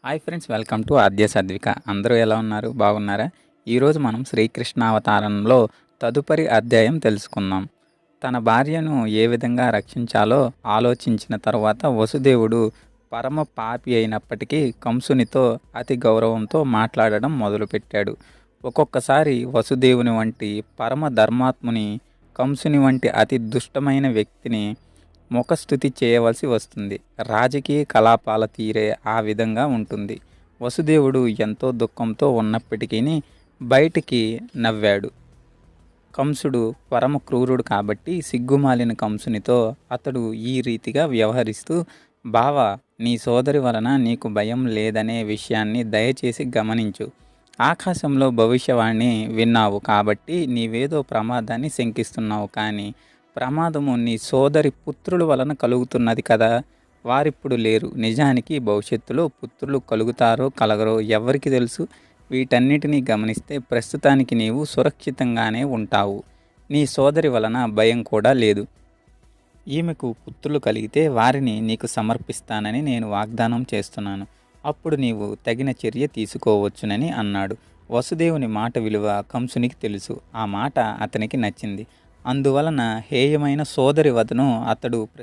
Hi friends, welcome to ఆద్య సాధ్విక. అందరూ ఎలా ఉన్నారు? బాగున్నారా? ఈరోజు మనం శ్రీకృష్ణావతారంలో తదుపరి అధ్యాయం తెలుసుకుందాం. తన భార్యను ఏ విధంగా రక్షించాలో ఆలోచించిన తరువాత వసుదేవుడు పరమ పాపి అయినప్పటికీ కంసునితో అతి గౌరవంతో మాట్లాడడం మొదలుపెట్టాడు. ఒక్కొక్కసారి వసుదేవుని వంటి పరమ ధర్మాత్ముని కంసుని వంటి అతి దుష్టమైన వ్యక్తిని ముఖస్థుతి చేయవలసి వస్తుంది. రాజకీయ కలాపాల తీరే ఆ విధంగా ఉంటుంది. వసుదేవుడు ఎంతో దుఃఖంతో ఉన్నప్పటికీ బయటికి నవ్వాడు. కంసుడు పరమ క్రూరుడు కాబట్టి సిగ్గుమాలిన కంసునితో అతడు ఈ రీతిగా వ్యవహరిస్తూ, బావా, నీ సోదరి వలన నీకు భయం లేదనే విషయాన్ని దయచేసి గమనించు. ఆకాశంలో భవిష్యవాణి విన్నావు కాబట్టి నీవేదో ప్రమాదాన్ని శంకిస్తున్నావు, కానీ ప్రమాదము నీ సోదరి పుత్రుల వలన కలుగుతున్నది కదా. వారిప్పుడు లేరు. నిజానికి భవిష్యత్తులో పుత్రులు కలుగుతారో కలగరో ఎవరికి తెలుసు. వీటన్నిటినీ గమనిస్తే ప్రస్తుతానికి నీవు సురక్షితంగానే ఉంటావు. నీ సోదరి వలన భయం కూడా లేదు. ఈమెకు పుత్రులు కలిగితే వారిని నీకు సమర్పిస్తానని నేను వాగ్దానం చేస్తున్నాను. అప్పుడు నీవు తగిన చర్య తీసుకోవచ్చునని అన్నాడు. వసుదేవుని మాట విలువ కంసునికి తెలుసు. ఆ మాట అతనికి నచ్చింది. అందువలన హేయమైన సోదరి వధను అతడు